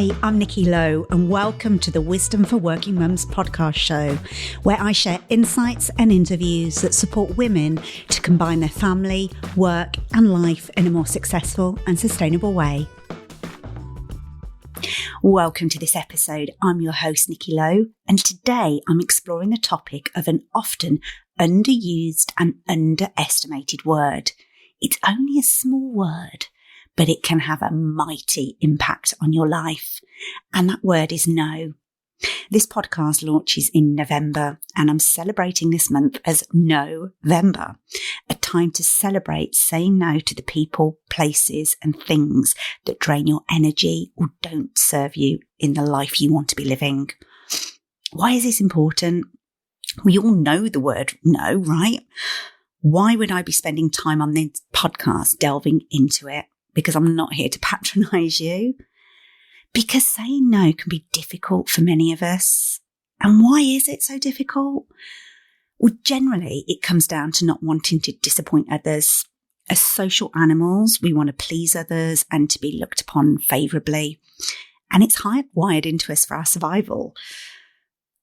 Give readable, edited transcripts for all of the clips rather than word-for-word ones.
Hi, I'm Nikki Lowe and welcome to the Wisdom for Working Mums podcast show, where I share insights and interviews that support women to combine their family, work and life in a more successful and sustainable way. Welcome to this episode. I'm your host, Nikki Lowe, and today I'm exploring the topic of an often underused and underestimated word. It's only a small word, but it can have a mighty impact on your life. And that word is no. This podcast launches in November, and I'm celebrating this month as No-Vember, a time to celebrate saying no to the people, places and things that drain your energy or don't serve you in the life you want to be living. Why is this important? We all know the word no, right? Why would I be spending time on this podcast delving into it? Because I'm not here to patronize you. Because saying no can be difficult for many of us. And why is it so difficult? Well, generally, it comes down to not wanting to disappoint others. As social animals, we want to please others and to be looked upon favourably. And it's hardwired into us for our survival.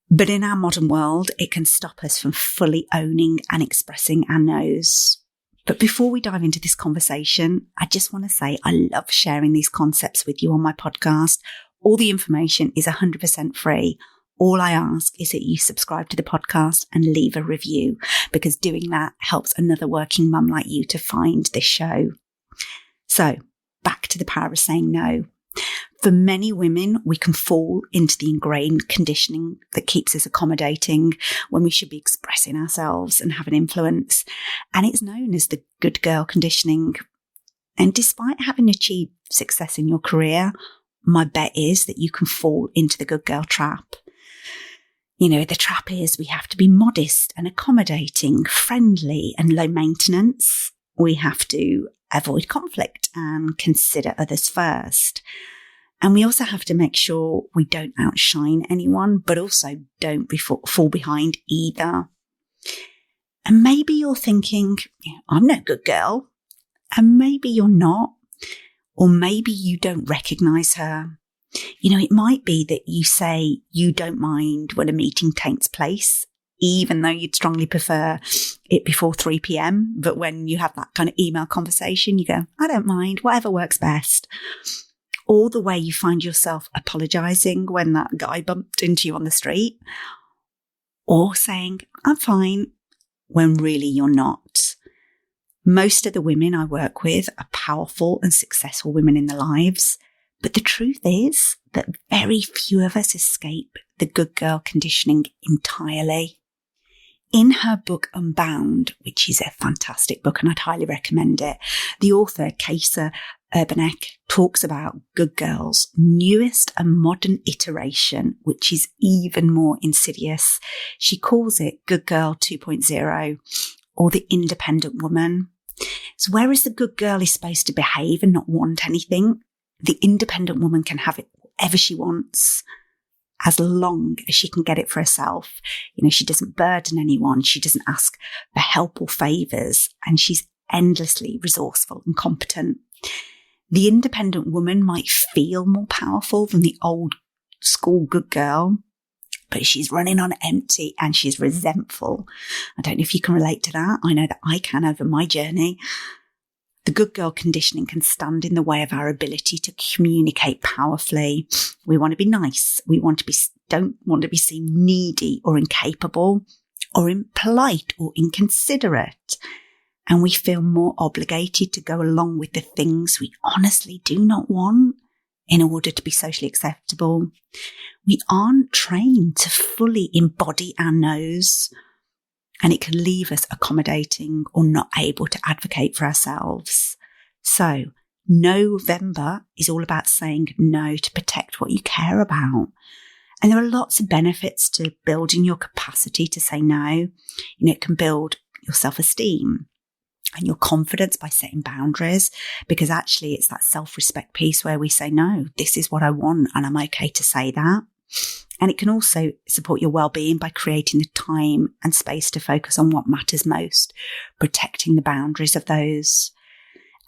But in our modern world, it can stop us from fully owning and expressing our no's. But before we dive into this conversation, I just want to say I love sharing these concepts with you on my podcast. All the information is 100% free. All I ask is that you subscribe to the podcast and leave a review, because doing that helps another working mum like you to find this show. So back to the power of saying no. For many women, we can fall into the ingrained conditioning that keeps us accommodating when we should be expressing ourselves and have an influence. And it's known as the good girl conditioning. And despite having achieved success in your career, my bet is that you can fall into the good girl trap. You know, the trap is we have to be modest and accommodating, friendly and low maintenance. We have to avoid conflict and consider others first. And we also have to make sure we don't outshine anyone, but also don't fall behind either. And maybe you're thinking, I'm no good girl. And maybe you're not. Or maybe you don't recognise her. You know, it might be that you say you don't mind when a meeting takes place, even though you'd strongly prefer it before 3 p.m. But when you have that kind of email conversation, you go, I don't mind, whatever works best. Or the way you find yourself apologising when that guy bumped into you on the street. Or saying, I'm fine, when really you're not. Most of the women I work with are powerful and successful women in their lives. But the truth is that very few of us escape the good girl conditioning entirely. In her book Unbound, which is a fantastic book and I'd highly recommend it, the author, Kesa Urbanek, talks about good girl's newest and modern iteration, which is even more insidious. She calls it Good Girl 2.0, or the independent woman. So whereas the good girl is supposed to behave and not want anything, the independent woman can have it whatever she wants, as long as she can get it for herself. You know, she doesn't burden anyone. She doesn't ask for help or favours, and she's endlessly resourceful and competent. The independent woman might feel more powerful than the old school good girl, but she's running on empty and she's resentful. I don't know if you can relate to that. I know that I can over my journey. The good girl conditioning can stand in the way of our ability to communicate powerfully. We want to be nice. We don't want to be seen needy or incapable or impolite or inconsiderate. And we feel more obligated to go along with the things we honestly do not want in order to be socially acceptable. We aren't trained to fully embody our no's, and it can leave us accommodating or not able to advocate for ourselves. So No-Vember is all about saying no to protect what you care about. And there are lots of benefits to building your capacity to say no. You know, it can build your self-esteem and your confidence by setting boundaries, because actually it's that self-respect piece where we say, no, this is what I want and I'm okay to say that. And it can also support your well-being by creating the time and space to focus on what matters most, protecting the boundaries of those.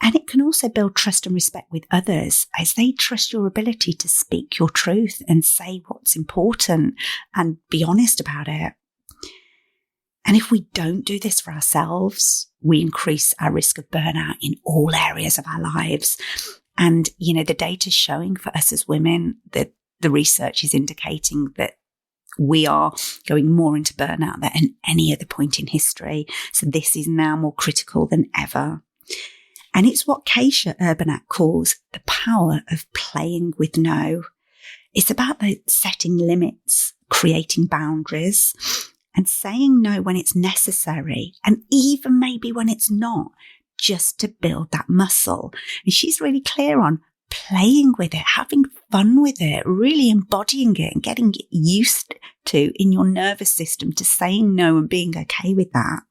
And it can also build trust and respect with others as they trust your ability to speak your truth and say what's important and be honest about it. And if we don't do this for ourselves, we increase our risk of burnout in all areas of our lives. And, the data's showing for us as women that the research is indicating that we are going more into burnout than at any other point in history. So this is now more critical than ever. And it's what Keisha Urbanak calls the power of playing with no. It's about the setting limits, creating boundaries, and saying no when it's necessary, and even maybe when it's not, just to build that muscle. And she's really clear on playing with it, having fun with it, really embodying it and getting used to in your nervous system to saying no and being okay with that.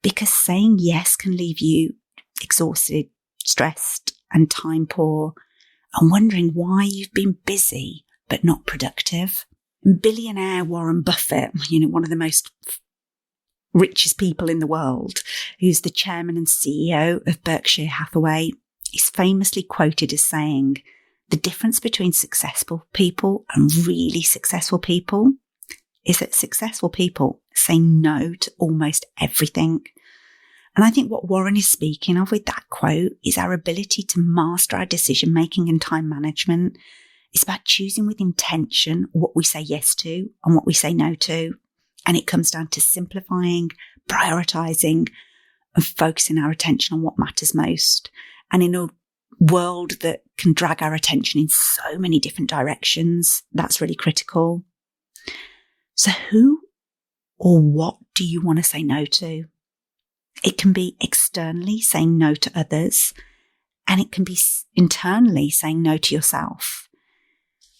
Because saying yes can leave you exhausted, stressed, and time poor, and wondering why you've been busy but not productive. Billionaire Warren Buffett, one of the most richest people in the world, who's the chairman and CEO of Berkshire Hathaway, is famously quoted as saying, the difference between successful people and really successful people is that successful people say no to almost everything. And I think what Warren is speaking of with that quote is our ability to master our decision making and time management. It's about choosing with intention what we say yes to and what we say no to. And it comes down to simplifying, prioritizing, and focusing our attention on what matters most. And in a world that can drag our attention in so many different directions, that's really critical. So who or what do you want to say no to? It can be externally saying no to others, and it can be internally saying no to yourself.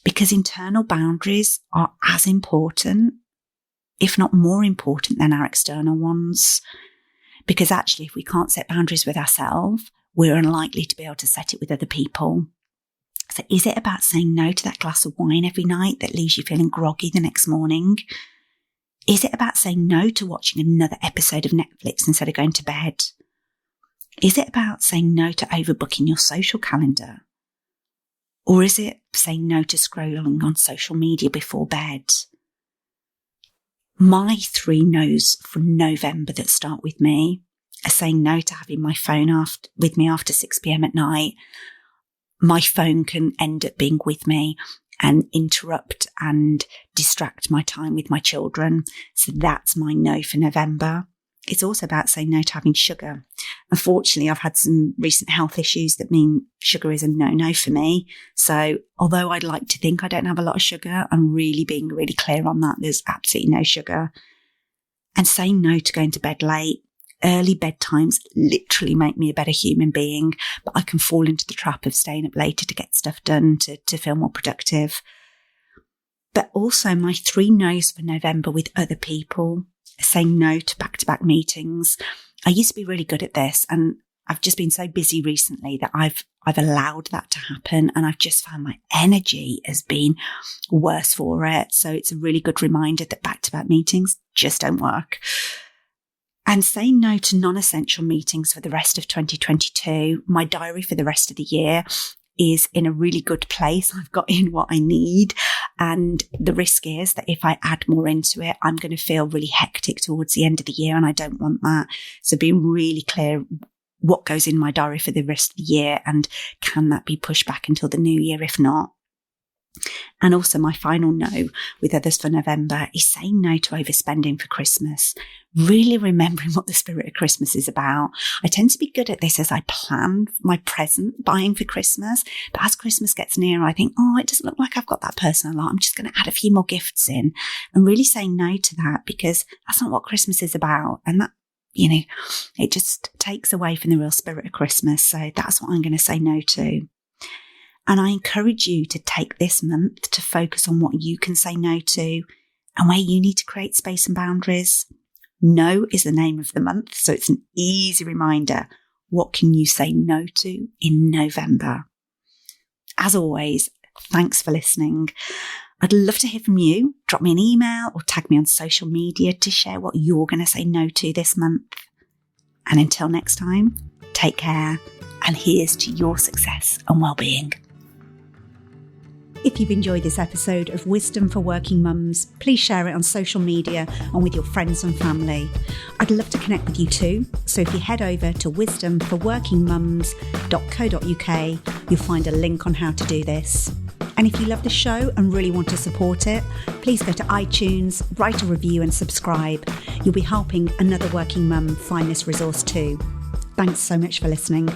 Because internal boundaries are as important, if not more important than our external ones. Because actually, if we can't set boundaries with ourselves, we're unlikely to be able to set it with other people. So is it about saying no to that glass of wine every night that leaves you feeling groggy the next morning? Is it about saying no to watching another episode of Netflix instead of going to bed? Is it about saying no to overbooking your social calendar? Or is it saying no to scrolling on social media before bed? My 3 no's for November that start with me are saying no to having my phone with me after 6 p.m. at night. My phone can end up being with me and interrupt and distract my time with my children. So that's my no for November. It's also about saying no to having sugar. Unfortunately, I've had some recent health issues that mean sugar is a no-no for me. So although I'd like to think I don't have a lot of sugar, I'm really being really clear on that. There's absolutely no sugar. And saying no to going to bed late. Early bedtimes literally make me a better human being, but I can fall into the trap of staying up later to get stuff done, to feel more productive. But also my 3 no's for November with other people. Saying no to back-to-back meetings. I used to be really good at this, and I've just been so busy recently that I've allowed that to happen, and I've just found my energy has been worse for it. So it's a really good reminder that back-to-back meetings just don't work. And saying no to non-essential meetings for the rest of 2022. My diary for the rest of the year is in a really good place. I've got in what I need. And the risk is that if I add more into it, I'm going to feel really hectic towards the end of the year, and I don't want that. So being really clear what goes in my diary for the rest of the year, and can that be pushed back until the new year if not? And also my final no with others for November is saying no to overspending for Christmas. Really remembering what the spirit of Christmas is about. I tend to be good at this as I plan my present buying for Christmas. But as Christmas gets nearer, I think, it doesn't look like I've got that person a lot. I'm just going to add a few more gifts in, and really saying no to that, because that's not what Christmas is about. And that, it just takes away from the real spirit of Christmas. So that's what I'm going to say no to. And I encourage you to take this month to focus on what you can say no to and where you need to create space and boundaries. No is the name of the month, so it's an easy reminder. What can you say no to in November? As always, thanks for listening. I'd love to hear from you. Drop me an email or tag me on social media to share what you're going to say no to this month. And until next time, take Take care, and here's to your success and well-being. If you've enjoyed this episode of Wisdom for Working Mums, please share it on social media and with your friends and family. I'd love to connect with you too, so if you head over to wisdomforworkingmums.co.uk, you'll find a link on how to do this. And if you love the show and really want to support it, please go to iTunes, write a review and subscribe. You'll be helping another working mum find this resource too. Thanks so much for listening.